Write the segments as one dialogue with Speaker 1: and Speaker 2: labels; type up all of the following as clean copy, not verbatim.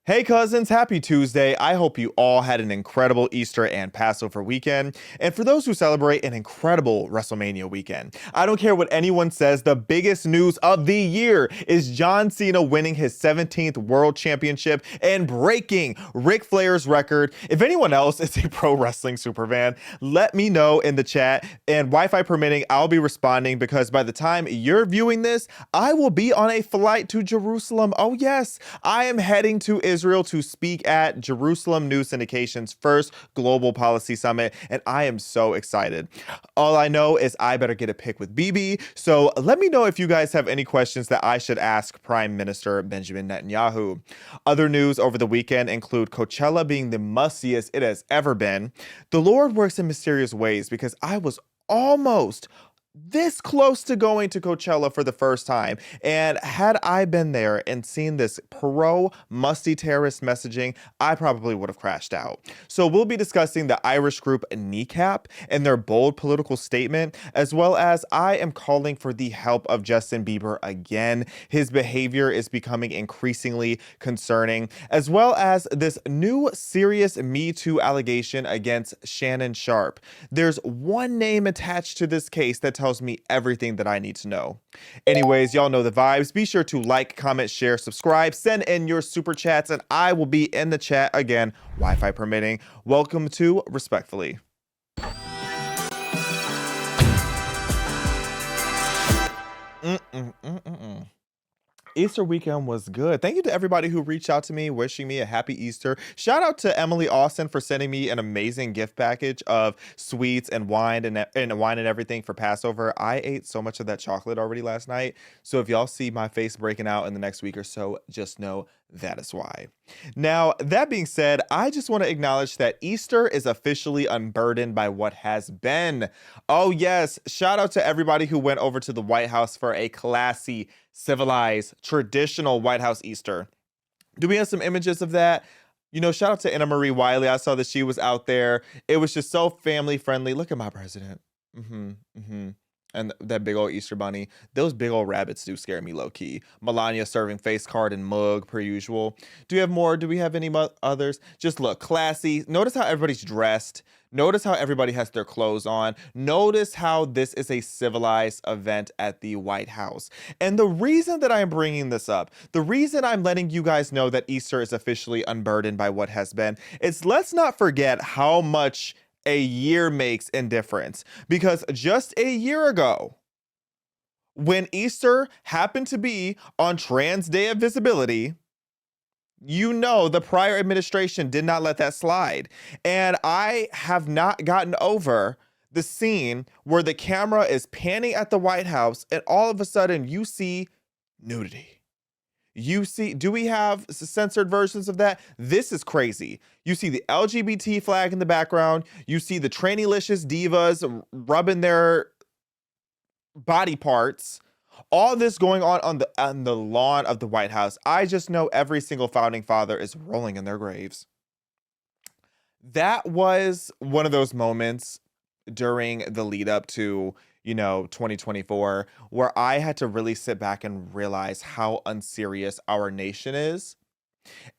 Speaker 1: Hey cousins, happy Tuesday. I hope you all had an incredible Easter and Passover weekend. And for those who celebrate, an incredible WrestleMania weekend. I don't care what anyone says, the biggest news of the year is John Cena winning his 17th World Championship and breaking Ric Flair's record. If anyone else is a pro wrestling superfan, let me know in the chat. And Wi-Fi permitting, I'll be responding because by the time you're viewing this, I will be on a flight to Jerusalem. Oh yes, I am heading to Israel to speak at Jerusalem News Syndication's first global policy summit, and I am so excited. All I know is I better get a pic with Bibi, so let me know if you guys have any questions that I should ask Prime Minister Benjamin Netanyahu. Other news over the weekend include Coachella being the mustiest it has ever been. The Lord works in mysterious ways because I was almost this close to going to Coachella for the first time. And had I been there and seen this pro-musty terrorist messaging, I probably would have crashed out. So we'll be discussing the Irish group Kneecap and their bold political statement, as well as I am calling for the help of Justin Bieber again. His behavior is becoming increasingly concerning, as well as this new serious Me Too allegation against Shannon Sharpe. There's one name attached to this case that tells me everything that I need to know. Anyways, y'all know the vibes. Be sure to like, comment, share, subscribe, send in your super chats, and I will be in the chat again, Wi-Fi permitting. Welcome to Respectfully. Easter weekend was good. Thank you to everybody who reached out to me, wishing me a happy Easter. Shout out to Emily Austin for sending me an amazing gift package of sweets and wine and everything for Passover. I ate so much of that chocolate already last night. So if y'all see my face breaking out in the next week or so, just know that is why. Now, that being said, I just want to acknowledge that Easter is officially unburdened by what has been. Oh yes, shout out to everybody who went over to the White House for a classy, civilized, traditional White House Easter. Do we have some images of that? You know, shout out to Anna Marie Wiley. I saw that she was out there. It was just so family friendly. Look at my president. And that big old Easter bunny. Those big old rabbits do scare me low key. Melania serving face card and mug per usual. Do we have more? Do we have any others? Just look classy. Notice how everybody's dressed. Notice how everybody has their clothes on. Notice how this is a civilized event at the White House. And the reason that I'm bringing this up, the reason I'm letting you guys know that Easter is officially unburdened by what has been, is let's not forget how much a year makes in difference. Because just a year ago, when Easter happened to be on Trans Day of Visibility, you know the prior administration did not let that slide. And I have not gotten over the scene where the camera is panning at the White House and all of a sudden you see nudity. You see, do we have censored versions of that? This is crazy. You see the LGBT flag in the background. You see the tranny-licious divas rubbing their body parts. All this going on the lawn of the White House. I just know every single founding father is rolling in their graves. That was one of those moments during the lead up to 2024, where I had to really sit back and realize how unserious our nation is.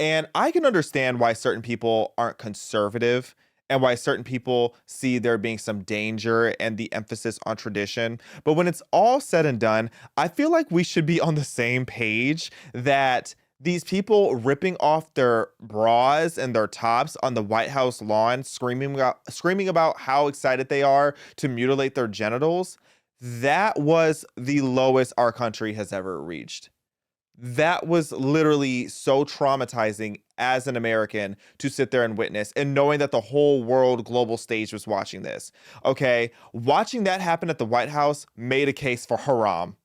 Speaker 1: And I can understand why certain people aren't conservative and why certain people see there being some danger and the emphasis on tradition. But when it's all said and done, I feel like we should be on the same page that these people ripping off their bras and their tops on the White House lawn, screaming about how excited they are to mutilate their genitals, that was the lowest our country has ever reached. That was literally so traumatizing as an American to sit there and witness, and knowing that the whole world global stage was watching this. Okay, watching that happen at the White House made a case for haram.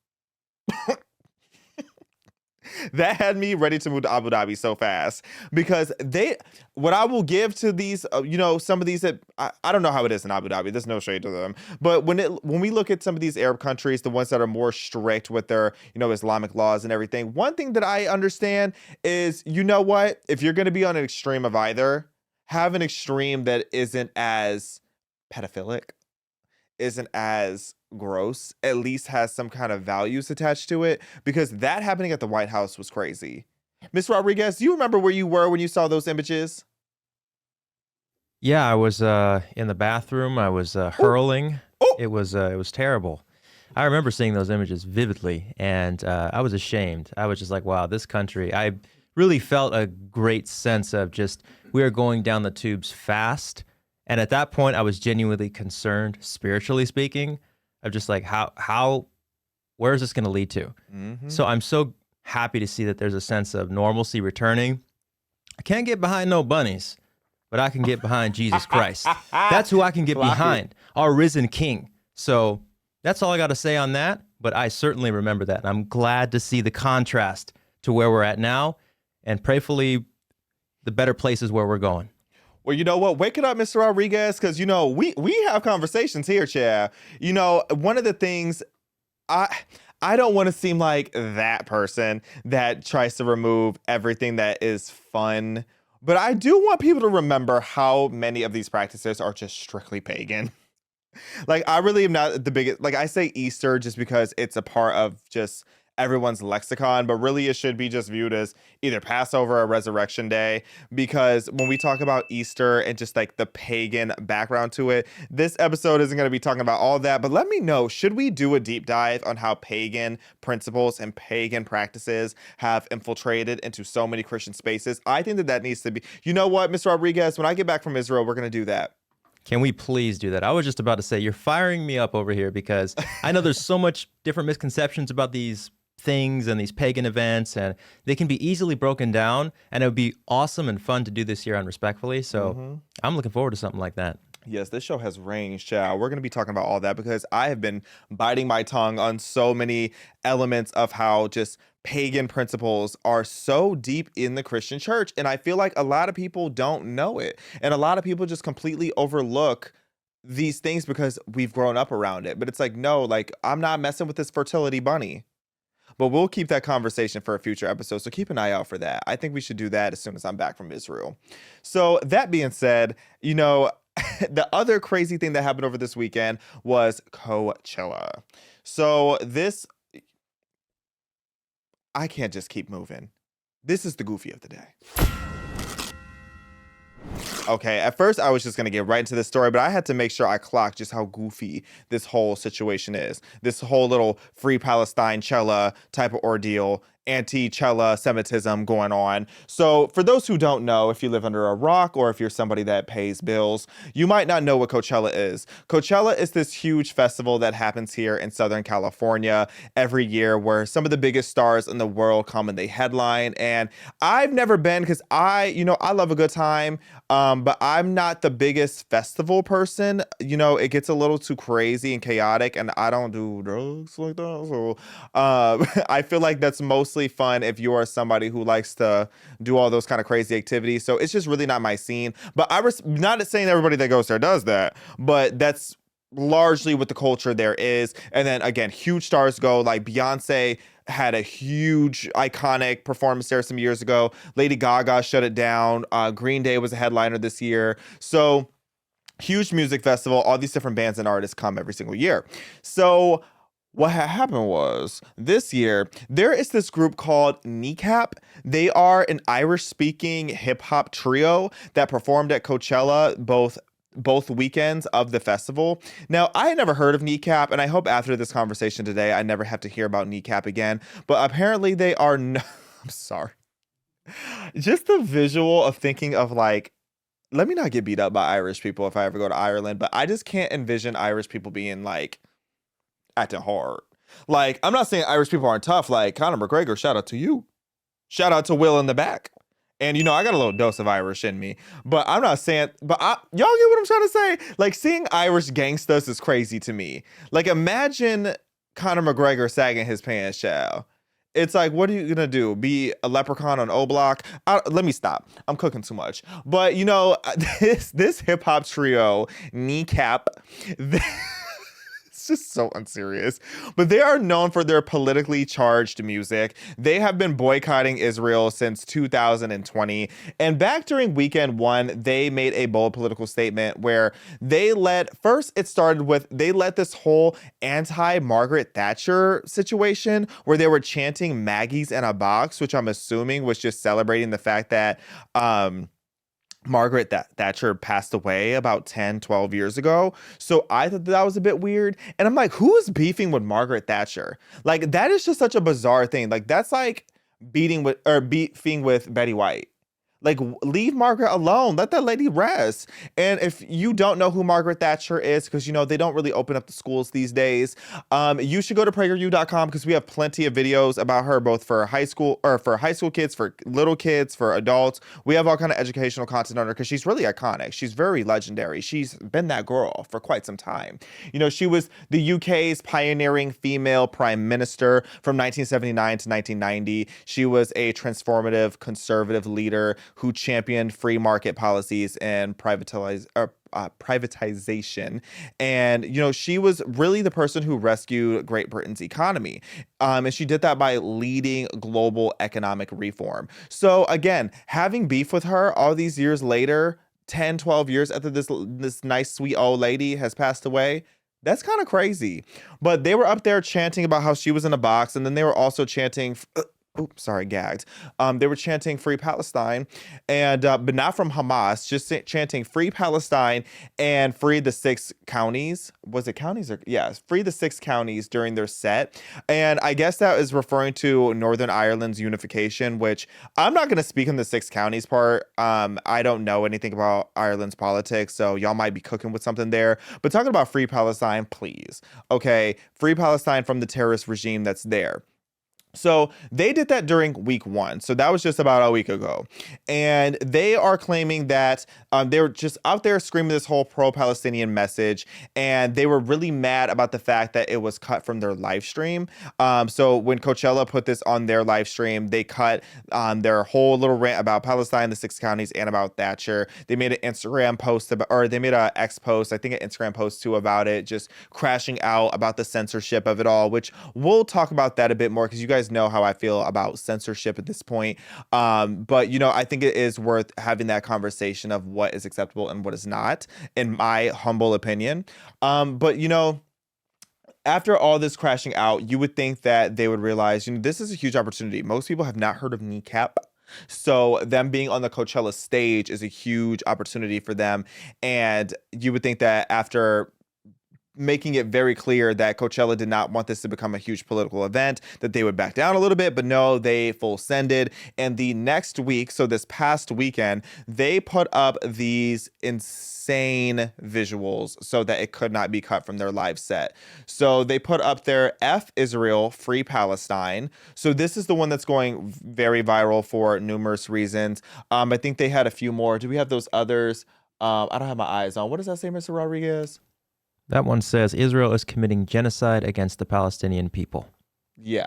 Speaker 1: That had me ready to move to Abu Dhabi so fast, because what I will give to these, some of these, I don't know how it is in Abu Dhabi. There's no shade to them. But when we look at some of these Arab countries, the ones that are more strict with their, Islamic laws and everything, one thing that I understand is, you know what, if you're going to be on an extreme of either, have an extreme that isn't as pedophilic, isn't as gross, at least has some kind of values attached to it, because that happening at the White House was crazy. Mr. Rodriguez, do you remember where you were when you saw those images?
Speaker 2: Yeah, I was in the bathroom. I was
Speaker 1: Oh,
Speaker 2: hurling.
Speaker 1: oh.
Speaker 2: It was terrible. I remember seeing those images vividly, and I was ashamed. I was just like, "Wow, this country." I really felt a great sense of just we are going down the tubes fast, and at that point, I was genuinely concerned, spiritually speaking, of just like how where is this going to lead to?
Speaker 1: Mm-hmm.
Speaker 2: So I'm so happy to see that there's a sense of normalcy returning. I can't get behind no bunnies, but I can get behind Jesus Christ. That's who I can get
Speaker 1: Clock it.
Speaker 2: behind, our risen King. So that's all I got to say on that. But I certainly remember that. And I'm glad to see the contrast to where we're at now and prayerfully the better places where we're going.
Speaker 1: Well, you know what? Wake it up, Mr. Rodriguez, because, we have conversations here, Chad. One of the things I I don't want to seem like that person that tries to remove everything that is fun, but I do want people to remember how many of these practices are just strictly pagan. Like, I really am not the biggest, like, I say Easter just because it's a part of just everyone's lexicon, but really it should be just viewed as either Passover or Resurrection Day. Because when we talk about Easter and just like the pagan background to it, this episode isn't going to be talking about all that. But let me know, should we do a deep dive on how pagan principles and pagan practices have infiltrated into so many Christian spaces? I think that needs to be, you know what, Mr. Rodriguez, when I get back from Israel, we're going to do that.
Speaker 2: Can we please do that? I was just about to say, you're firing me up over here because I know there's so much different misconceptions about these things and these pagan events, and they can be easily broken down, and it would be awesome and fun to do this year on Respectfully. So I'm looking forward to something like that.
Speaker 1: Yes, this show has range, child. We're going to be talking about all that because I have been biting my tongue on so many elements of how just pagan principles are so deep in the Christian church. And I feel like a lot of people don't know it. And a lot of people just completely overlook these things because we've grown up around it. But it's like, no, like, I'm not messing with this fertility bunny. But we'll keep that conversation for a future episode. So keep an eye out for that. I think we should do that as soon as I'm back from Israel. So that being said, the other crazy thing that happened over this weekend was Coachella. So I can't just keep moving. This is the goofy of the day. Okay, at first I was just going to get right into this story, but I had to make sure I clocked just how goofy this whole situation is. This whole little free Palestine Cella type of ordeal, anti-Cella Semitism going on. So for those who don't know, if you live under a rock or if you're somebody that pays bills, you might not know what Coachella is. Coachella is this huge festival that happens here in Southern California every year where some of the biggest stars in the world come and they headline. And I've never been because I love a good time. But I'm not the biggest festival person. It gets a little too crazy and chaotic, and I don't do drugs like that. So I feel like that's mostly fun if you are somebody who likes to do all those kind of crazy activities. So it's just really not my scene. But not saying everybody that goes there does that, but that's largely what the culture there is. And then again, huge stars go, like Beyonce had a huge iconic performance there some years ago. Lady Gaga shut it down. Green Day was a headliner this year. So huge music festival. All these different bands and artists come every single year. So what happened was this year, there is this group called Kneecap. They are an Irish-speaking hip-hop trio that performed at Coachella both weekends of the festival. Now, I had never heard of Kneecap, and I hope after this conversation today, I never have to hear about Kneecap again. But apparently they are no, I'm sorry. Just the visual of thinking of like, let me not get beat up by Irish people if I ever go to Ireland, but I just can't envision Irish people being like acting hard. Like, I'm not saying Irish people aren't tough. Like Conor McGregor, shout out to you. Shout out to Will in the back. And, I got a little dose of Irish in me, but I'm not saying, y'all get what I'm trying to say? Like, seeing Irish gangsters is crazy to me. Like, imagine Conor McGregor sagging his pants, child. It's like, what are you going to do? Be a leprechaun on O Block? Let me stop. I'm cooking too much. But, this hip hop trio, Kneecap, just so unserious. But they are known for their politically charged music. They have been boycotting Israel since 2020. And back during weekend one, they made a bold political statement where they let this whole anti-Margaret Thatcher situation where they were chanting Maggie's in a box, which I'm assuming was just celebrating the fact that Margaret Thatcher passed away about 10, 12 years ago. So I thought that was a bit weird. And I'm like, who is beefing with Margaret Thatcher? Like, that is just such a bizarre thing. Like, that's like beefing with Betty White. Like, leave Margaret alone. Let that lady rest. And if you don't know who Margaret Thatcher is, because, they don't really open up the schools these days, you should go to PragerU.com because we have plenty of videos about her, both for high school kids, for little kids, for adults. We have all kind of educational content on her because she's really iconic. She's very legendary. She's been that girl for quite some time. She was the UK's pioneering female prime minister from 1979 to 1990. She was a transformative conservative leader who championed free market policies and privatization. And, she was really the person who rescued Great Britain's economy. And she did that by leading global economic reform. So again, having beef with her all these years later, 10, 12 years after this nice, sweet old lady has passed away, that's kind of crazy. But they were up there chanting about how she was in a box. And then they were also chanting... Oops, sorry, gagged. They were chanting Free Palestine, and but not from Hamas, just chanting Free Palestine and Free the 6 counties. Was it counties or yes, Free the 6 counties during their set. And I guess that is referring to Northern Ireland's unification, which I'm not going to speak on the 6 counties part. I don't know anything about Ireland's politics, so y'all might be cooking with something there. But talking about Free Palestine, please. Okay, Free Palestine from the terrorist regime that's there. So they did that during week one. So that was just about a week ago. And they are claiming that they were just out there screaming this whole pro-Palestinian message. And they were really mad about the fact that it was cut from their live stream. So when Coachella put this on their live stream, they cut their whole little rant about Palestine, the 6 counties, and about Thatcher. They made an Instagram post they made an X post, I think an Instagram post too about it, just crashing out about the censorship of it all, which we'll talk about that a bit more because you guys know how I feel about censorship at this point. But, I think it is worth having that conversation of what is acceptable and what is not, in my humble opinion. But, after all this crashing out, you would think that they would realize, this is a huge opportunity. Most people have not heard of Kneecap. So them being on the Coachella stage is a huge opportunity for them. And you would think that after making it very clear that Coachella did not want this to become a huge political event, that they would back down a little bit, but no, they full sended. And the next week, so this past weekend, they put up these insane visuals so that it could not be cut from their live set. So they put up their F Israel, Free Palestine. So this is the one that's going very viral for numerous reasons. I think they had a few more. Do we have those others? I don't have my eyes on. What does that say, Mr. Rodriguez?
Speaker 2: That one says Israel is committing genocide against the Palestinian people.
Speaker 1: Yeah,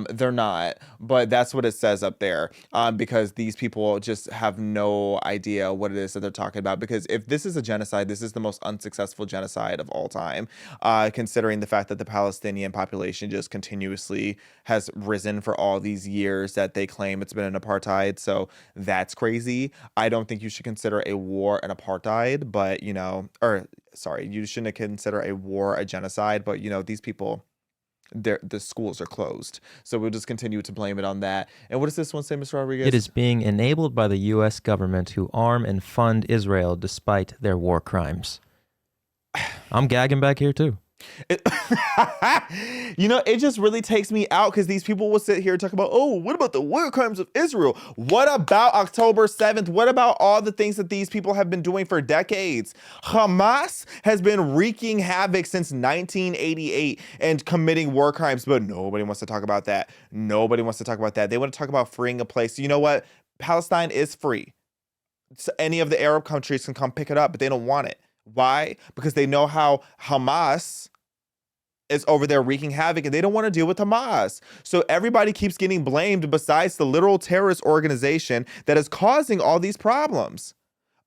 Speaker 1: they're not, but that's what it says up there, because these people just have no idea what it is that they're talking about. Because if this is a genocide, this is the most unsuccessful genocide of all time, considering the fact that the Palestinian population just continuously has risen for all these years that they claim it's been an apartheid. So that's crazy. I don't think you should consider a war an apartheid, but, you shouldn't consider a war a genocide, but, these people... the schools are closed. So we'll just continue to blame it on that. And what does this one say, Mr. Rodriguez?
Speaker 2: It is being enabled by the U.S. government who arm and fund Israel despite their war crimes. I'm gagging back here too.
Speaker 1: It just really takes me out because these people will sit here and talk about, what about the war crimes of Israel? What about October 7th? What about all the things that these people have been doing for decades? Hamas has been wreaking havoc since 1988 and committing war crimes, but nobody wants to talk about that. Nobody wants to talk about that. They want to talk about freeing a place. You know what? Palestine is free. So any of the Arab countries can come pick it up, but they don't want it. Why? Because they know how Hamas is over there wreaking havoc and they don't want to deal with Hamas. So everybody keeps getting blamed besides the literal terrorist organization that is causing all these problems.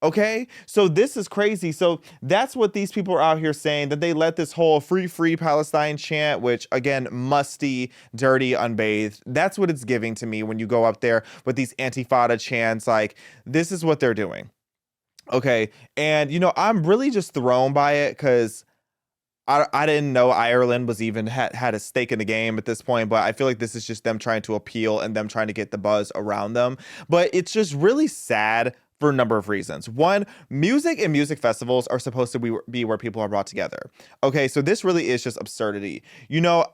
Speaker 1: Okay, so this is crazy. So that's what these people are out here saying, that they let this whole free Palestine chant, which again, musty, dirty, unbathed. That's what it's giving to me when you go up there with these Antifada chants. Like, this is what they're doing. Okay, and I'm really just thrown by it because I didn't know Ireland was even had a stake in the game at this point, but I feel like this is just them trying to appeal and them trying to get the buzz around them. But it's just really sad for a number of reasons. One, music and music festivals are supposed to be where people are brought together. Okay, so this really is just absurdity.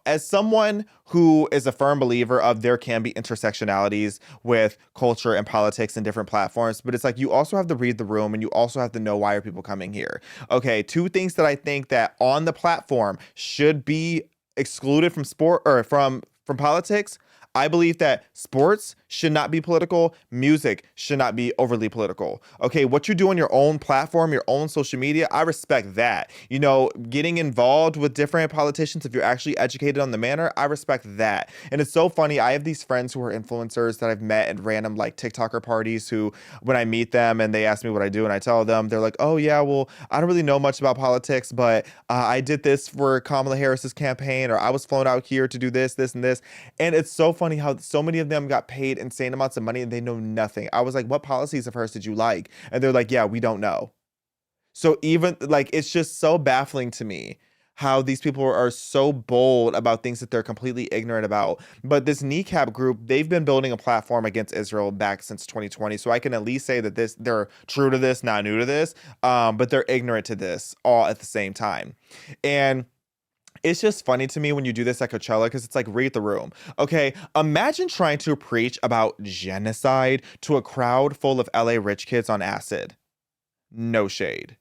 Speaker 1: As someone who is a firm believer of there can be intersectionalities with culture and politics and different platforms, but it's like you also have to read the room and you also have to know why are people coming here. Okay, two things that I think that on the platform should be excluded from sport or from politics. I believe that sports should not be political. Music should not be overly political. Okay, what you do on your own platform, your own social media, I respect that. Getting involved with different politicians, if you're actually educated on the matter, I respect that. And it's so funny. I have these friends who are influencers that I've met at random like TikToker parties who, when I meet them and they ask me what I do and I tell them, they're like, oh yeah, well, I don't really know much about politics, but I did this for Kamala Harris's campaign, or I was flown out here to do this, this, and this. And it's so funny how so many of them got paid insane amounts of money and they know nothing. I was like, what policies of hers did you like? And they're like, yeah, we don't know. So even like, it's just so baffling to me how these people are so bold about things that they're completely ignorant about. But this Kneecap group, they've been building a platform against Israel back since 2020. So I can at least say that they're true to this, not new to this, but they're ignorant to this all at the same time. And it's just funny to me when you do this at Coachella because it's like, read the room. Okay, imagine trying to preach about genocide to a crowd full of LA rich kids on acid. No shade.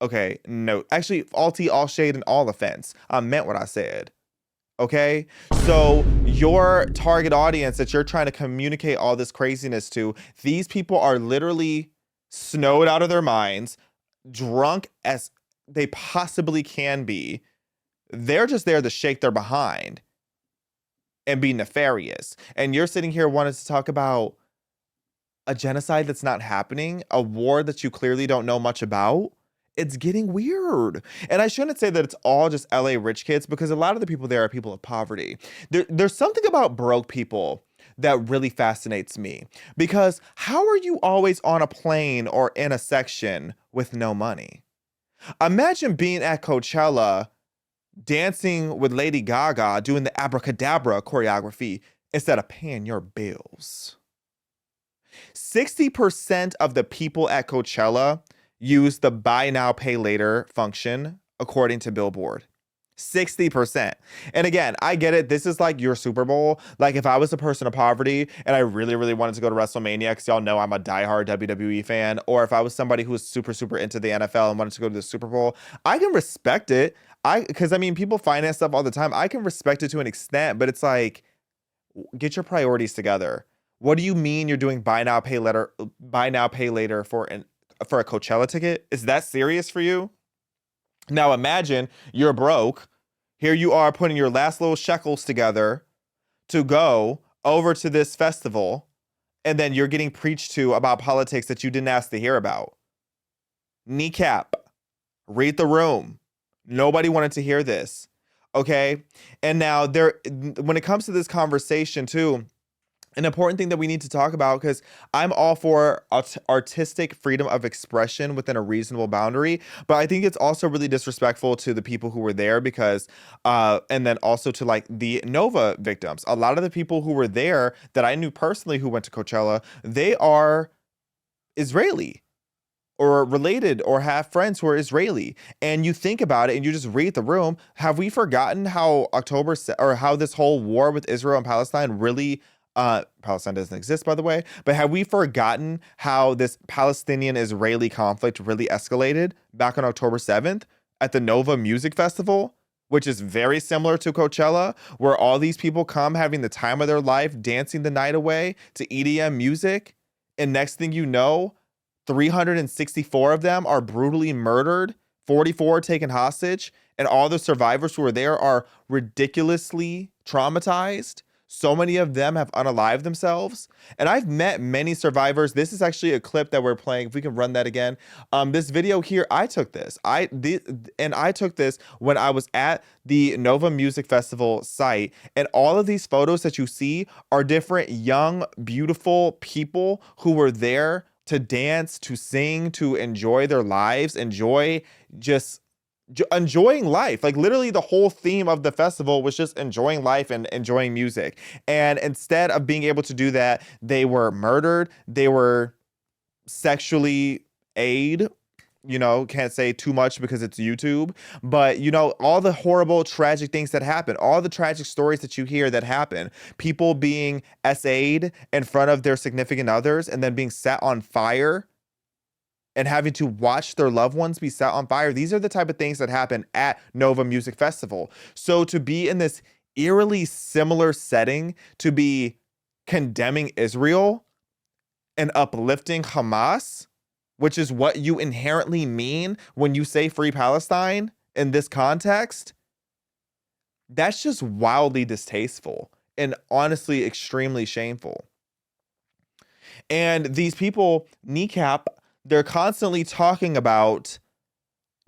Speaker 1: Okay, no. Actually, all shade and all offense. I meant what I said. Okay, so your target audience that you're trying to communicate all this craziness to, these people are literally snowed out of their minds, drunk as they possibly can be. They're just there to shake their behind and be nefarious. And you're sitting here wanting to talk about a genocide that's not happening, a war that you clearly don't know much about. It's getting weird. And I shouldn't say that it's all just LA rich kids, because a lot of the people there are people of poverty. There's something about broke people that really fascinates me, because how are you always on a plane or in a section with no money? Imagine being at Coachella dancing with Lady Gaga, doing the abracadabra choreography instead of paying your bills. 60% of the people at Coachella use the buy now, pay later function, according to Billboard. 60%. And again, I get it. This is like your Super Bowl. Like if I was a person of poverty and I really, really wanted to go to WrestleMania, because y'all know I'm a diehard WWE fan, or if I was somebody who was super, super into the NFL and wanted to go to the Super Bowl, I can respect it. Because people finance stuff all the time. I can respect it to an extent, but it's like, get your priorities together. What do you mean you're doing buy now, pay later for a Coachella ticket? Is that serious for you? Now imagine you're broke. Here you are putting your last little shekels together to go over to this festival, and then you're getting preached to about politics that you didn't ask to hear about. Kneecap, read the room. Nobody wanted to hear this. Okay. And now when it comes to this conversation too, an important thing that we need to talk about, because I'm all for artistic freedom of expression within a reasonable boundary, but I think it's also really disrespectful to the people who were there, because and then also to like the Nova victims. A lot of the people who were there that I knew personally who went to Coachella, they are Israeli or related or have friends who are Israeli. And you think about it and you just read the room. Have we forgotten how how this whole war with Israel and Palestine really, Palestine doesn't exist, by the way, but have we forgotten how this Palestinian-Israeli conflict really escalated back on October 7th at the Nova Music Festival, which is very similar to Coachella, where all these people come having the time of their life, dancing the night away to EDM music. And next thing you know, 364 of them are brutally murdered, 44 taken hostage, and all the survivors who were there are ridiculously traumatized. So many of them have unalived themselves. And I've met many survivors. This is actually a clip that we're playing. If we can run that again. This video here, I took this. I took this when I was at the Nova Music Festival site. And all of these photos that you see are different young, beautiful people who were there to dance, to sing, to enjoy their lives, enjoying life. Like literally the whole theme of the festival was just enjoying life and enjoying music. And instead of being able to do that, they were murdered. They were sexually can't say too much because it's YouTube, but all the horrible, tragic things that happen, all the tragic stories that you hear that happen, people being SA'd in front of their significant others and then being set on fire and having to watch their loved ones be set on fire. These are the type of things that happen at Nova Music Festival. So to be in this eerily similar setting, to be condemning Israel and uplifting Hamas, which is what you inherently mean when you say free Palestine in this context, that's just wildly distasteful and honestly extremely shameful. And these people, Kneecap, they're constantly talking about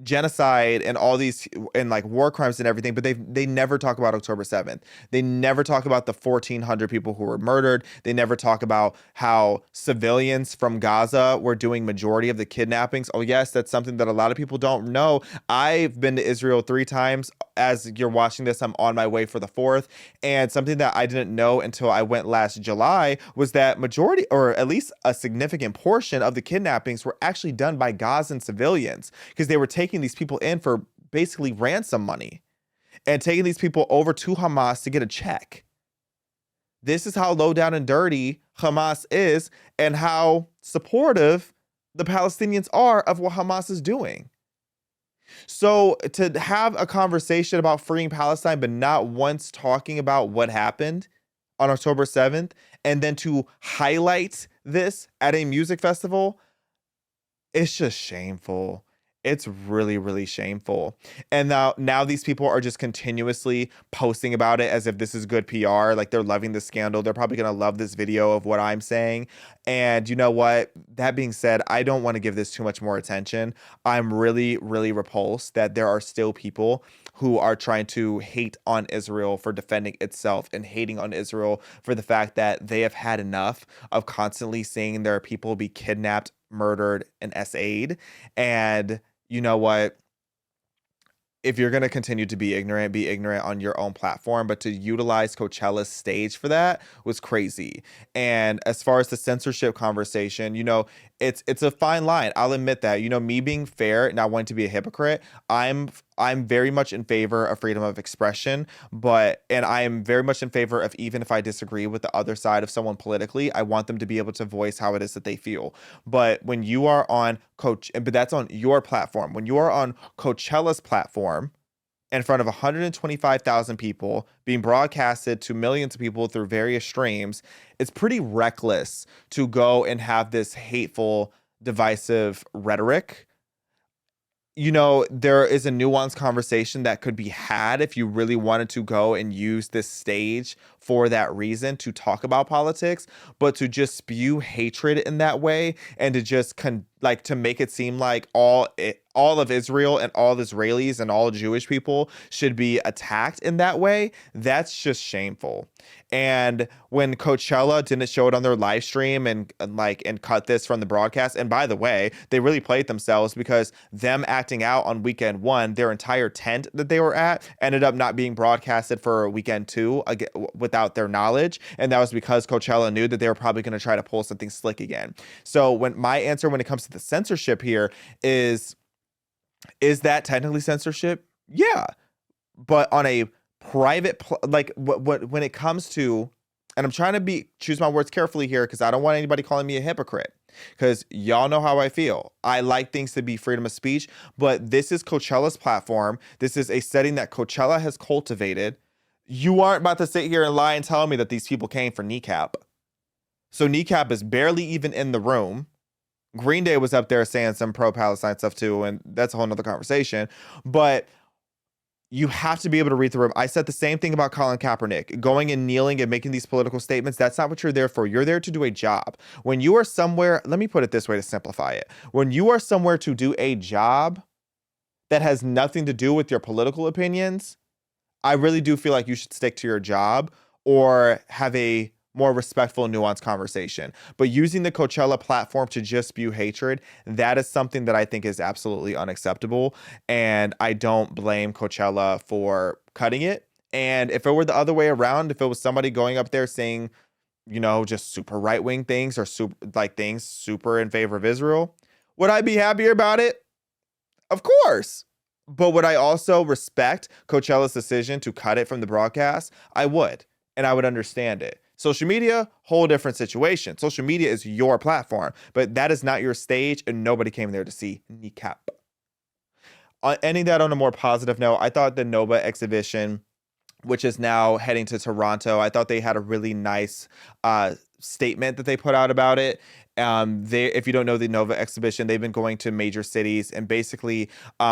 Speaker 1: genocide and all these and like war crimes and everything, but they never talk about October 7th. They never talk about the 1,400 people who were murdered. They never talk about how civilians from Gaza were doing majority of the kidnappings. Oh yes, that's something that a lot of people don't know. I've been to Israel 3 times. As you're watching this, I'm on my way for the 4th. And something that I didn't know until I went last July was that majority, or at least a significant portion of the kidnappings were actually done by Gazan civilians, because they were taking these people in for basically ransom money and taking these people over to Hamas to get a check. This is how low down and dirty Hamas is and how supportive the Palestinians are of what Hamas is doing. So to have a conversation about freeing Palestine, but not once talking about what happened on October 7th, and then to highlight this at a music festival, it's just shameful. It's really, really shameful. And now these people are just continuously posting about it as if this is good PR. Like they're loving the scandal. They're probably going to love this video of what I'm saying. And you know what? That being said, I don't want to give this too much more attention. I'm really, really repulsed that there are still people who are trying to hate on Israel for defending itself and hating on Israel for the fact that they have had enough of constantly seeing their people be kidnapped, murdered, and SA'd. And you know what? If you're going to continue to be ignorant on your own platform, but to utilize Coachella's stage for that was crazy. And as far as the censorship conversation, it's a fine line. I'll admit that, me being fair and not wanting to be a hypocrite, I'm very much in favor of freedom of expression, and I am very much in favor of, even if I disagree with the other side of someone politically, I want them to be able to voice how it is that they feel. But when you are on but that's on your platform. When you are on Coachella's platform in front of 125,000 people being broadcasted to millions of people through various streams, it's pretty reckless to go and have this hateful, divisive rhetoric. There is a nuanced conversation that could be had if you really wanted to go and use this stage for that reason to talk about politics, but to just spew hatred in that way and to just to make it seem like all of Israel and all Israelis and all Jewish people should be attacked in that way, that's just shameful. And when Coachella didn't show it on their live stream and cut this from the broadcast, and by the way, they really played themselves, because them acting out on weekend 1, their entire tent that they were at ended up not being broadcasted for weekend 2 without their knowledge. And that was because Coachella knew that they were probably going to try to pull something slick again. So my answer when it comes to the censorship here is that technically censorship? Yeah. But on a private, when it comes to, and I'm trying to choose my words carefully here, because I don't want anybody calling me a hypocrite, because y'all know how I feel. I like things to be freedom of speech, but this is Coachella's platform. This is a setting that Coachella has cultivated. You aren't about to sit here and lie and tell me that these people came for Kneecap. So Kneecap is barely even in the room. Green Day was up there saying some pro-Palestine stuff too, and that's a whole nother conversation. But you have to be able to read the room. I said the same thing about Colin Kaepernick. Going and kneeling and making these political statements, that's not what you're there for. You're there to do a job. When you are somewhere, let me put it this way to simplify it. When you are somewhere to do a job that has nothing to do with your political opinions, I really do feel like you should stick to your job or have a more respectful, nuanced conversation. But using the Coachella platform to just spew hatred, that is something that I think is absolutely unacceptable. And I don't blame Coachella for cutting it. And if it were the other way around, if it was somebody going up there saying, just super right-wing things or things super in favor of Israel, would I be happier about it? Of course. But would I also respect Coachella's decision to cut it from the broadcast? I would. And I would understand it. Social media, whole different situation. Social media is your platform, but that is not your stage, and nobody came there to see Kneecap. Ending that on a more positive note, I thought the Nova exhibition, which is now heading to Toronto, I thought they had a really nice statement that they put out about it. If you don't know the Nova exhibition, they've been going to major cities, and basically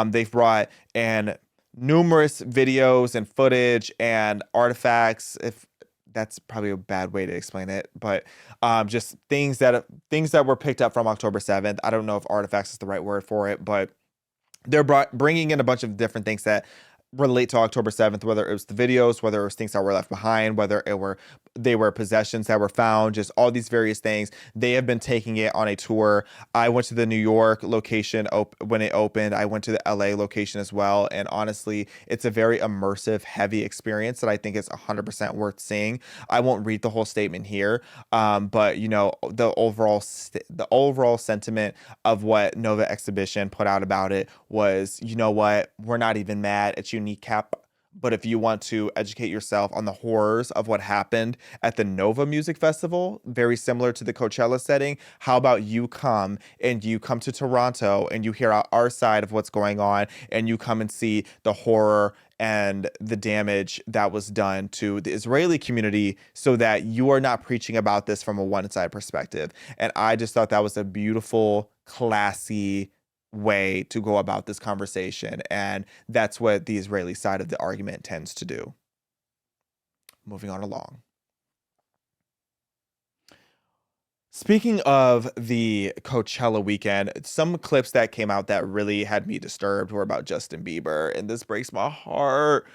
Speaker 1: they've brought in numerous videos and footage and artifacts. If that's probably a bad way to explain it, but just things that were picked up from October 7th. I don't know if artifacts is the right word for it, but they're bringing in a bunch of different things that relate to October 7th, whether it was the videos, whether it was things that were left behind, whether they were possessions that were found, just all these various things. They have been taking it on a tour. I went to the New York location when it opened. I went to the LA location as well. And honestly, it's a very immersive, heavy experience that I think is 100% worth seeing. I won't read the whole statement here, but the overall sentiment of what Nova Exhibition put out about it was, you know what, we're not even mad at you, Kneecap. But if you want to educate yourself on the horrors of what happened at the Nova Music Festival, very similar to the Coachella setting, how about you come to Toronto and you hear our side of what's going on, and you come and see the horror and the damage that was done to the Israeli community, so that you are not preaching about this from a one-side perspective. And I just thought that was a beautiful, classy way to go about this conversation, and that's what the Israeli side of the argument tends to do. Moving on along. Speaking of the Coachella weekend, some clips that came out that really had me disturbed were about Justin Bieber, and this breaks my heart.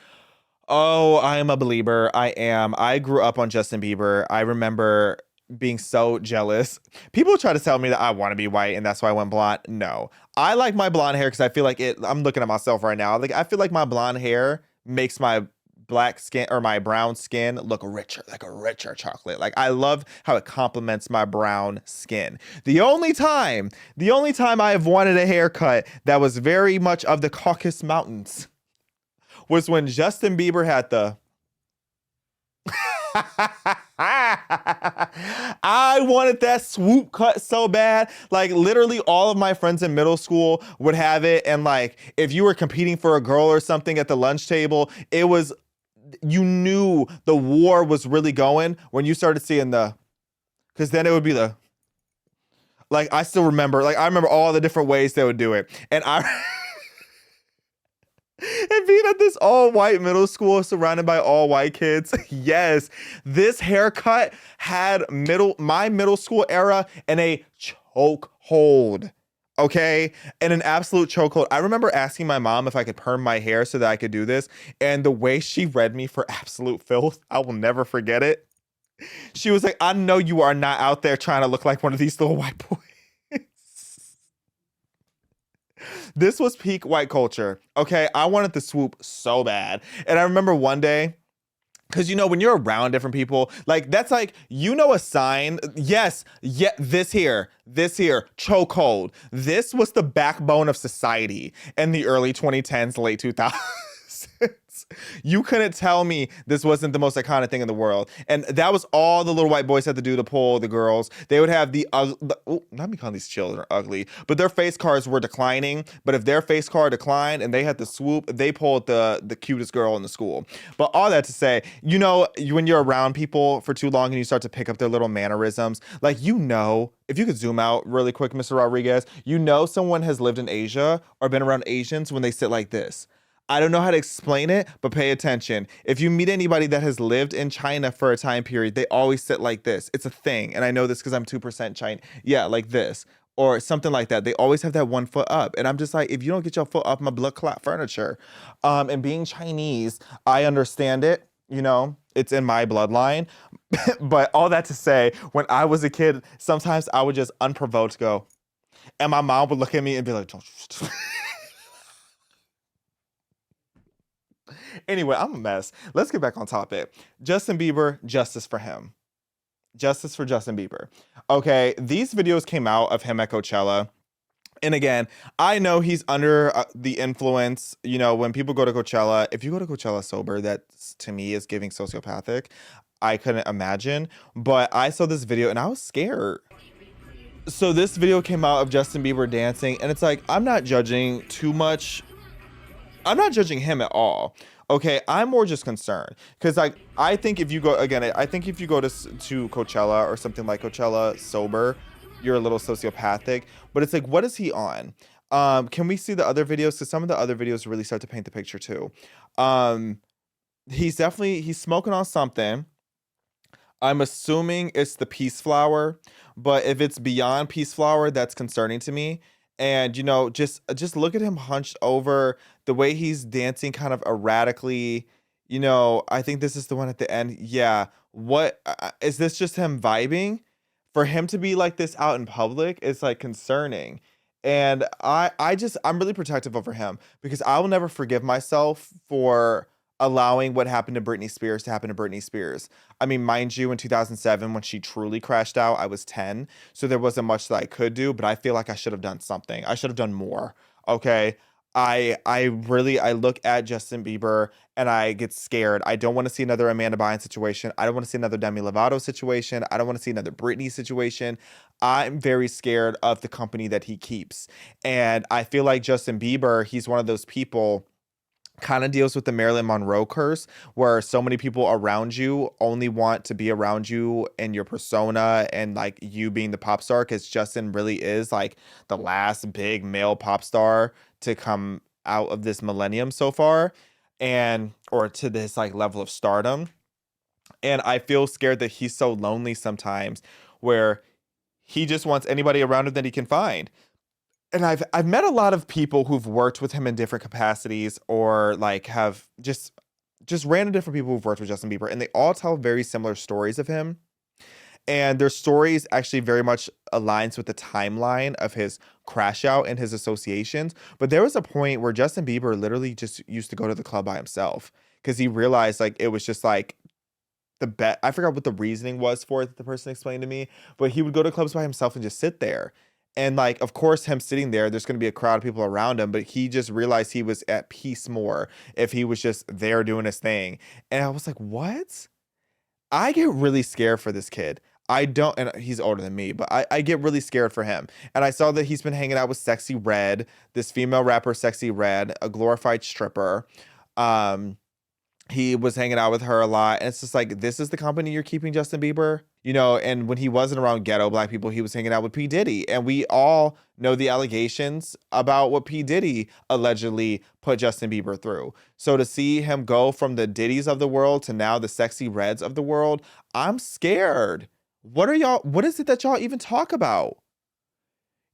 Speaker 1: Oh, I am a believer. I am. I grew up on Justin Bieber. I remember being so jealous. People try to tell me that I want to be white and that's why I went blonde. No, I like my blonde hair because I feel like I'm looking at myself right now. Like, I feel like my blonde hair makes my black skin or my brown skin look richer, like a richer chocolate. Like, I love how it complements my brown skin. The only time I have wanted a haircut that was very much of the Caucasus Mountains was when Justin Bieber had the I wanted that swoop cut so bad. Like, literally all of my friends in middle school would have it. And like, if you were competing for a girl or something at the lunch table, you knew the war was really going when you started seeing because then it would be like, I still remember, I remember all the different ways they would do it. And and being at this all-white middle school surrounded by all-white kids, yes, this haircut had my middle school era in a chokehold, okay? In an absolute chokehold. I remember asking my mom if I could perm my hair so that I could do this, and the way she read me for absolute filth, I will never forget it. She was like, I know you are not out there trying to look like one of these little white boys. This was peak white culture, okay? I wanted the swoop so bad. And I remember one day, because, when you're around different people, that's a sign. Yes, yeah, this here, chokehold. This was the backbone of society in the early 2010s, late 2000s. You couldn't tell me this wasn't the most iconic thing in the world. And that was all the little white boys had to do to pull the girls. They would have not me calling these children ugly, but their face cards were declining. But if their face card declined and they had the swoop, they pulled the cutest girl in the school. But all that to say, when you're around people for too long and you start to pick up their little mannerisms, if you could zoom out really quick, Mr. Rodriguez, someone has lived in Asia or been around Asians when they sit like this. I don't know how to explain it, but pay attention. If you meet anybody that has lived in China for a time period, they always sit like this. It's a thing. And I know this because I'm 2% Chinese. Yeah, like this. Or something like that. They always have that 1 foot up. And I'm just like, if you don't get your foot off my blood clot furniture, and being Chinese, I understand it. It's in my bloodline. But all that to say, when I was a kid, sometimes I would just unprovoked go, and my mom would look at me and be like, don't you. Anyway, I'm a mess. Let's get back on topic. Justin Bieber, justice for him. Justice for Justin Bieber. Okay, these videos came out of him at Coachella. And again, I know he's under the influence. When people go to Coachella, if you go to Coachella sober, that to me is giving sociopathic. I couldn't imagine. But I saw this video and I was scared. So this video came out of Justin Bieber dancing, and it's like, I'm not judging too much. I'm not judging him at all. Okay, I'm more just concerned because I think if you go again, I think if you go to Coachella or something like Coachella sober, you're a little sociopathic. But it's like, what is he on? Can we see the other videos? Because some of the other videos really start to paint the picture too. He's smoking on something. I'm assuming it's the peace flower, but if it's beyond peace flower, that's concerning to me. And just look at him hunched over, the way he's dancing kind of erratically. I think this is the one at the end. Yeah. What is this, just him vibing? For him to be like this out in public is like concerning. And I'm really protective over him because I will never forgive myself for allowing what happened to Britney Spears to happen to Britney Spears. I mean, mind you, in 2007, when she truly crashed out, I was 10. So there wasn't much that I could do, but I feel like I should have done something. I should have done more. Okay. I look at Justin Bieber and I get scared. I don't want to see another Amanda Bynes situation. I don't want to see another Demi Lovato situation. I don't want to see another Britney situation. I'm very scared of the company that he keeps. And I feel like Justin Bieber, he's one of those people, kind of deals with the Marilyn Monroe curse, where so many people around you only want to be around you and your persona and like you being the pop star, because Justin really is like the last big male pop star to come out of this millennium so far, or to this like level of stardom. And I feel scared that he's so lonely sometimes, where he just wants anybody around him that he can find. And I've met a lot of people who've worked with him in different capacities, or like have just random different people who've worked with Justin Bieber, and they all tell very similar stories of him. And their stories actually very much aligns with the timeline of his crash out and his associations. But there was a point where Justin Bieber literally just used to go to the club by himself because he realized like it was just like the bet. I forgot what the reasoning was for it that the person explained to me, but he would go to clubs by himself and just sit there. And like, of course, him sitting there, there's going to be a crowd of people around him, but he just realized he was at peace more if he was just there doing his thing. And I was like, what? I get really scared for this kid. I don't, and he's older than me, but I get really scared for him. And I saw that he's been hanging out with Sexy Red, this female rapper, Sexy Red, a glorified stripper. He was hanging out with her a lot. And it's just like, this is the company you're keeping Justin Bieber? And when he wasn't around ghetto black people, he was hanging out with P. Diddy. And we all know the allegations about what P. Diddy allegedly put Justin Bieber through. So to see him go from the Diddies of the world to now the Sexy Reds of the world, I'm scared. What is it that y'all even talk about?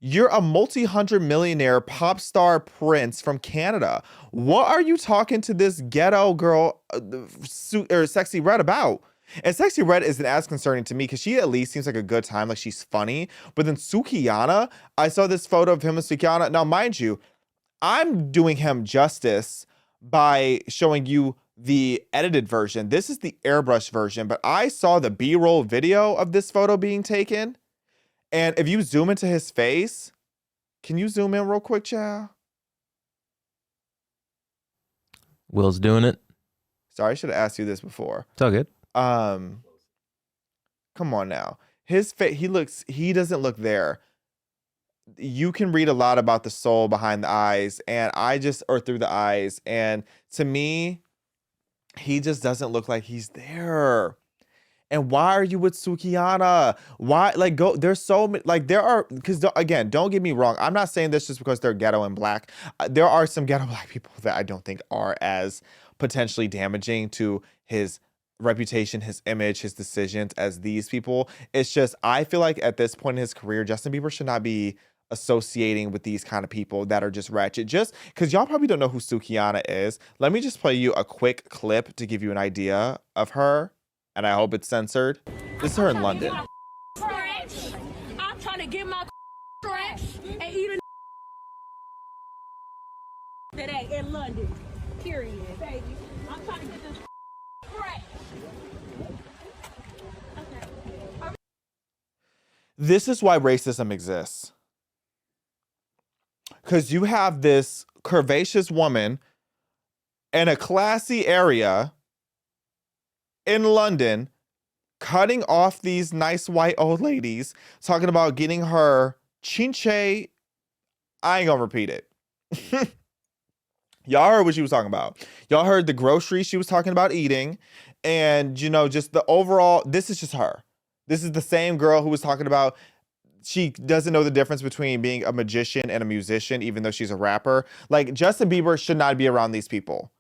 Speaker 1: You're a multi-hundred-millionaire pop star prince from Canada. What are you talking to this ghetto girl or Sexy Red about? And Sexy Red isn't as concerning to me because she at least seems like a good time, like she's funny. But then Sukiyana, I saw this photo of him and Sukiyana. Now, mind you, I'm doing him justice by showing you the edited version. This is the airbrush version, but I saw the B-roll video of this photo being taken. And if you zoom into his face, can you zoom in real quick, child?
Speaker 2: Will's doing it.
Speaker 1: Sorry, I should have asked you this before.
Speaker 2: It's all good.
Speaker 1: Come on now. His face, he doesn't look there. You can read a lot about the soul behind the eyes, or through the eyes. And to me, he just doesn't look like he's there. And why are you with Sukiana? Why, like, go, there's so many, like, there are, because again, don't get me wrong. I'm not saying this just because they're ghetto and black. There are some ghetto black people that I don't think are as potentially damaging to his reputation, his image, his decisions as these people. It's just, I feel like at this point in his career, Justin Bieber should not be associating with these kind of people that are just ratchet. Just because y'all probably don't know who Sukiana is, let me just play you a quick clip to give you an idea of her. And I hope it's censored. This is her in London.
Speaker 3: I'm trying to get my stretch and eat a today in London. Period, baby. I'm trying to get this stretch. Okay.
Speaker 1: This is why racism exists. Because you have this curvaceous woman in a classy area in London cutting off these nice white old ladies, talking about getting her chinche. I ain't gonna repeat it. Y'all heard what she was talking about. Y'all heard the groceries she was talking about eating. And, you know, just the overall, this is just her. This is the same girl who was talking about she doesn't know the difference between being a magician and a musician, even though she's a rapper. Like, Justin Bieber should not be around these people.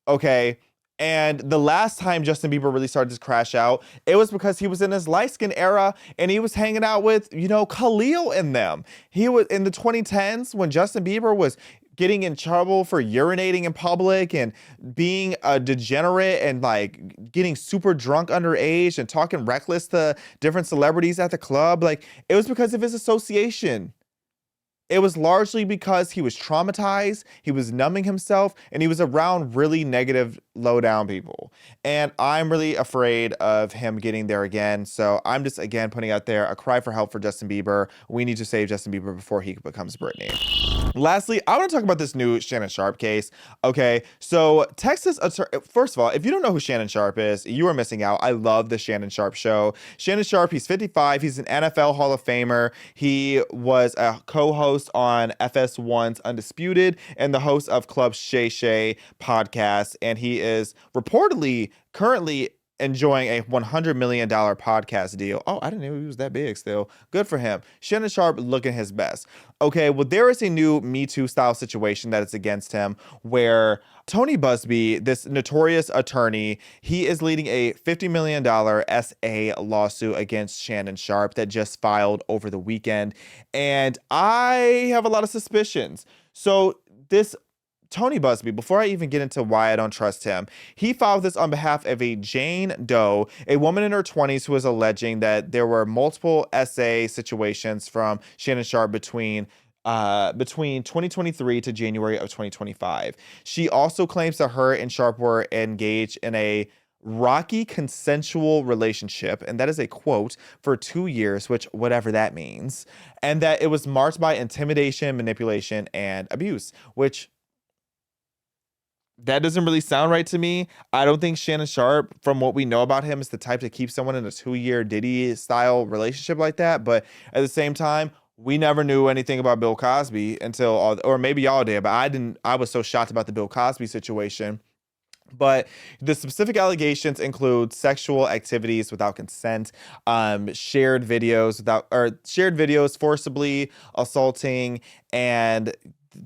Speaker 1: Okay? And the last time Justin Bieber really started to crash out, it was because he was in his light skin era and he was hanging out with, you know, Khalil and them. He was in the 2010s when Justin Bieber was getting in trouble for urinating in public and being a degenerate and like getting super drunk underage and talking reckless to different celebrities at the club. Like, it was because of his association. It was largely because he was traumatized, he was numbing himself, and he was around really negative, low-down people. And I'm really afraid of him getting there again. So I'm just, again, putting out there a cry for help for Justin Bieber. We need to save Justin Bieber before he becomes Britney. Lastly, I want to talk about this new Shannon Sharpe case. Okay, so Texas attorney, first of all, if you don't know who Shannon Sharpe is, you are missing out. I love the Shannon Sharpe show. Shannon Sharpe, he's 55. He's an NFL Hall of Famer. He was a co-host on FS1's Undisputed and the host of Club Shay Shay podcast. And he is reportedly currently enjoying a $100 million podcast deal. Oh, I didn't know he was that big still. Good for him. Shannon Sharpe looking his best. Okay, well, there is a new Me Too style situation that is against him where Tony Busby, this notorious attorney, he is leading a $50 million SA lawsuit against Shannon Sharpe that just filed over the weekend. And I have a lot of suspicions. So this Tony Busby, before I even get into why I don't trust him, he filed this on behalf of a Jane Doe, a woman in her 20s who was alleging that there were multiple SA situations from Shannon Sharpe between 2023 to January of 2025. She also claims that her and Sharpe were engaged in a rocky consensual relationship, and that is a quote, for 2 years, which whatever that means, and that it was marked by intimidation, manipulation, and abuse, which that doesn't really sound right to me. I don't think Shannon Sharpe, from what we know about him, is the type to keep someone in a 2-year Diddy-style relationship like that. But at the same time, we never knew anything about Bill Cosby until, or maybe y'all did, but I didn't. I was so shocked about the Bill Cosby situation. But the specific allegations include sexual activities without consent, shared videos forcibly assaulting, and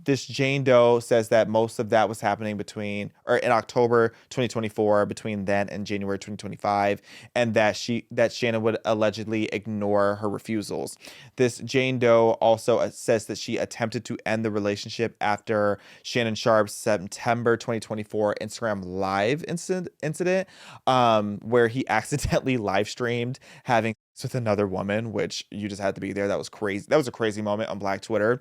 Speaker 1: this Jane Doe says that most of that was happening in October 2024, between then and January 2025, and that Shannon would allegedly ignore her refusals. This Jane Doe also says that she attempted to end the relationship after Shannon Sharpe's September 2024 Instagram Live incident, where he accidentally live streamed having sex with another woman, which you just had to be there. That was crazy. That was a crazy moment on Black Twitter.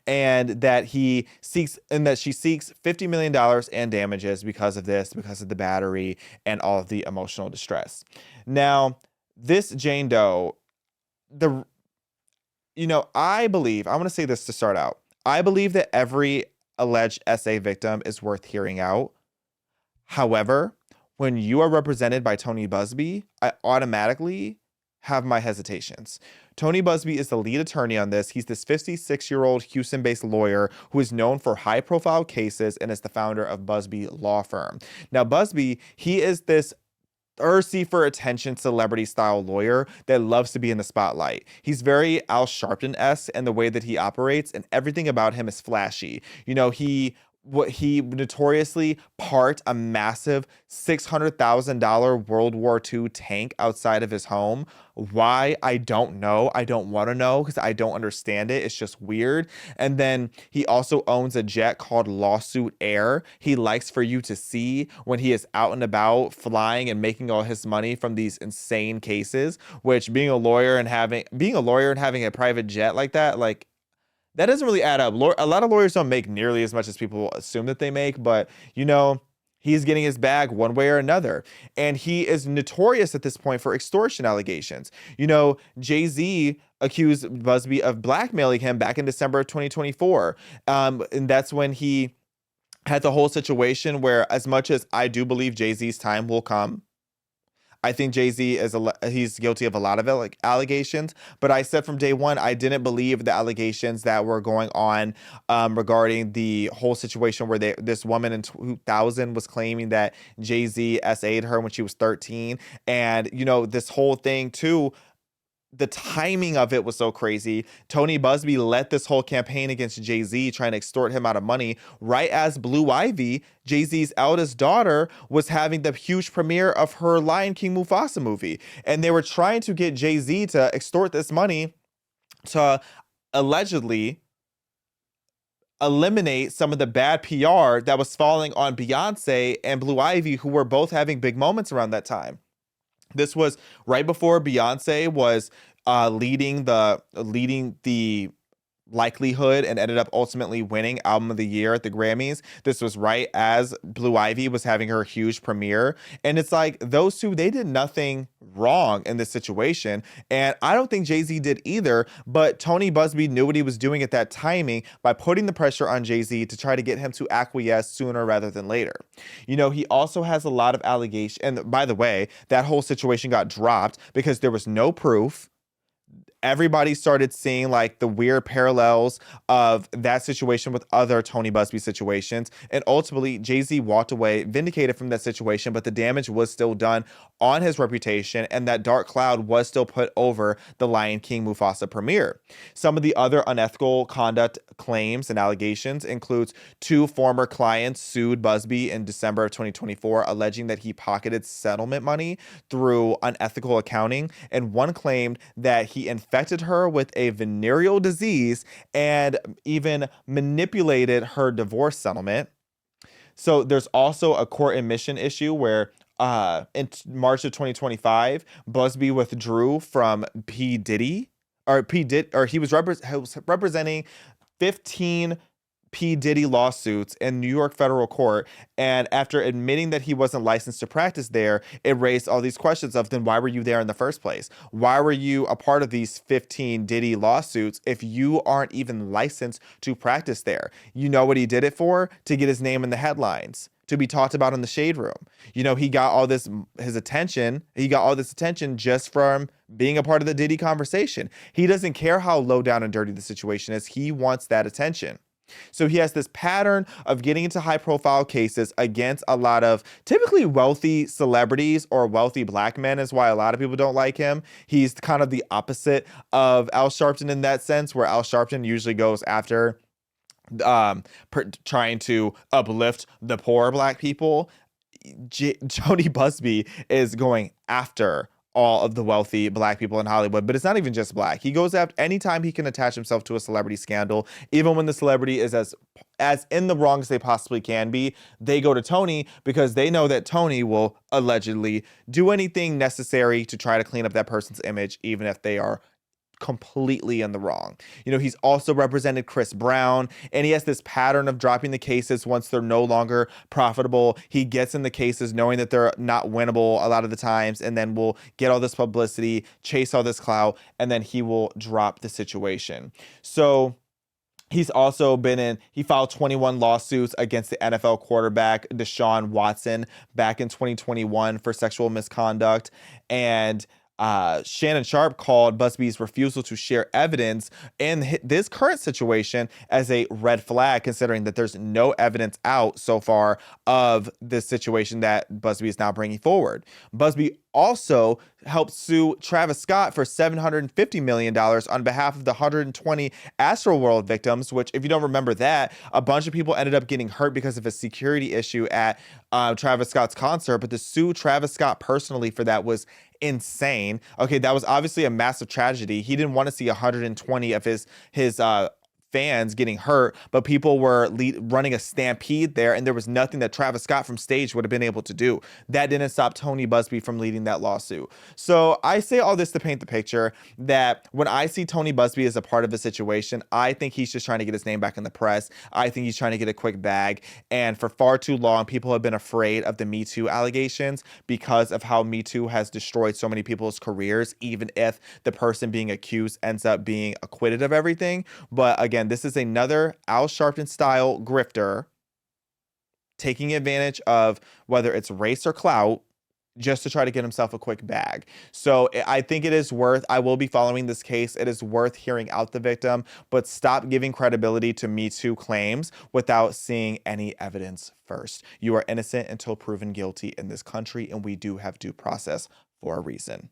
Speaker 1: And that she seeks $50 million in damages because of this, because of the battery and all of the emotional distress. Now, this Jane Doe, I want to say this to start out. I believe that every alleged SA victim is worth hearing out. However, when you are represented by Tony Busby, I automatically have my hesitations. Tony Busby is the lead attorney on this. He's this 56-year-old Houston-based lawyer who is known for high-profile cases and is the founder of Busby Law Firm. Now, Busby, he is this thirsty for attention celebrity style lawyer that loves to be in the spotlight. He's very Al Sharpton-esque in the way that he operates, and everything about him is flashy. He notoriously parked a massive $600,000 World War II tank outside of his home. Why? I don't know. I don't want to know because I don't understand it. It's just weird. And then he also owns a jet called Lawsuit Air. He likes for you to see when he is out and about flying and making all his money from these insane cases, which being a lawyer and having a private jet like that, like, that doesn't really add up. A lot of lawyers don't make nearly as much as people assume that they make, but he's getting his bag one way or another. And he is notorious at this point for extortion allegations. Jay-Z accused Busby of blackmailing him back in December of 2024. And that's when he had the whole situation where, as much as I do believe Jay-Z's time will come, I think Jay-Z he's guilty of a lot of allegations, but I said from day one, I didn't believe the allegations that were going on regarding the whole situation where this woman in 2000 was claiming that Jay-Z SA'd her when she was 13. And, this whole thing too, the timing of it was so crazy. Tony Busby led this whole campaign against Jay-Z, trying to extort him out of money, right as Blue Ivy, Jay-Z's eldest daughter, was having the huge premiere of her Lion King Mufasa movie. And they were trying to get Jay-Z to extort this money to allegedly eliminate some of the bad PR that was falling on Beyonce and Blue Ivy, who were both having big moments around that time. This was right before Beyonce was leading the likelihood and ended up ultimately winning Album of the Year at the Grammys. This was right as Blue Ivy was having her huge premiere. And it's like, those two, they did nothing wrong in this situation. And I don't think Jay-Z did either, but Tony Busby knew what he was doing at that timing by putting the pressure on Jay-Z to try to get him to acquiesce sooner rather than later. He also has a lot of allegations. And by the way, that whole situation got dropped because there was no proof. Everybody started seeing the weird parallels of that situation with other Tony Busby situations. And ultimately, Jay-Z walked away vindicated from that situation, but the damage was still done on his reputation, and that dark cloud was still put over the Lion King Mufasa premiere. Some of the other unethical conduct claims and allegations includes 2 former clients sued Busby in December of 2024, alleging that he pocketed settlement money through unethical accounting, and one claimed that he infected her with a venereal disease and even manipulated her divorce settlement. So there's also a court admission issue where in March of 2025, Busby withdrew from P. Diddy, he was representing 15 P. Diddy lawsuits in New York federal court. And after admitting that he wasn't licensed to practice there, it raised all these questions of, then why were you there in the first place? Why were you a part of these 15 Diddy lawsuits if you aren't even licensed to practice there? You know what he did it for? To get his name in the headlines, to be talked about in the shade room. He got all this attention just from being a part of the Diddy conversation. He doesn't care how low down and dirty the situation is. He wants that attention. So he has this pattern of getting into high profile cases against a lot of typically wealthy celebrities or wealthy black men, is why a lot of people don't like him. He's kind of the opposite of Al Sharpton in that sense, where Al Sharpton usually goes after trying to uplift the poor black people. Tony Busby is going after all of the wealthy black people in Hollywood, but it's not even just black. He goes after anytime he can attach himself to a celebrity scandal, even when the celebrity is as in the wrong as they possibly can be. They go to Tony because they know that Tony will allegedly do anything necessary to try to clean up that person's image, even if they are completely in the wrong. He's also represented Chris Brown, and he has this pattern of dropping the cases once they're no longer profitable. He gets in the cases knowing that they're not winnable a lot of the times, and then will get all this publicity, chase all this clout, and then he will drop the situation. So he's also he filed 21 lawsuits against the NFL quarterback Deshaun Watson back in 2021 for sexual misconduct. And Shannon Sharpe called Busby's refusal to share evidence in this current situation as a red flag, considering that there's no evidence out so far of this situation that Busby is now bringing forward. Busby also helped sue Travis Scott for $750 million on behalf of the 120 Astroworld victims, which, if you don't remember that, a bunch of people ended up getting hurt because of a security issue at Travis Scott's concert, but to sue Travis Scott personally for that was insane. Okay, that was obviously a massive tragedy. He didn't want to see 120 of his fans getting hurt, but people were running a stampede there, and there was nothing that Travis Scott from stage would have been able to do. That didn't stop Tony Busby from leading that lawsuit. So I say all this to paint the picture that when I see Tony Busby as a part of the situation, I think he's just trying to get his name back in the press. I think he's trying to get a quick bag. And for far too long, people have been afraid of the Me Too allegations because of how Me Too has destroyed so many people's careers, even if the person being accused ends up being acquitted of everything. But again, this is another Al Sharpton style grifter taking advantage of whether it's race or clout just to try to get himself a quick bag. So I think it is worth, I will be following this case. It is worth hearing out the victim, but stop giving credibility to Me Too claims without seeing any evidence first. You are innocent until proven guilty in this country, and we do have due process for a reason.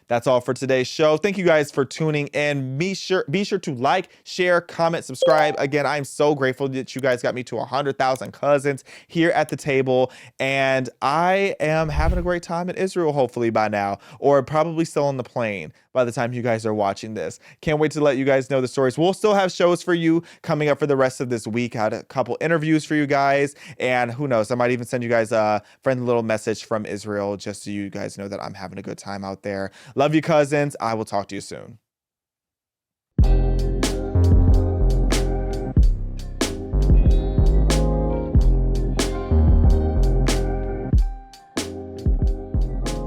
Speaker 1: That's all for today's show. Thank you guys for tuning in. Be sure to like, share, comment, subscribe. Again, I'm so grateful that you guys got me to 100,000 cousins here at the table. And I am having a great time in Israel, hopefully by now, or probably still on the plane by the time you guys are watching this. Can't wait to let you guys know the stories. We'll still have shows for you coming up for the rest of this week. I had a couple interviews for you guys. And who knows, I might even send you guys a friendly little message from Israel just so you guys know that I'm having a good time out there. Love you, cousins. I will talk to you soon.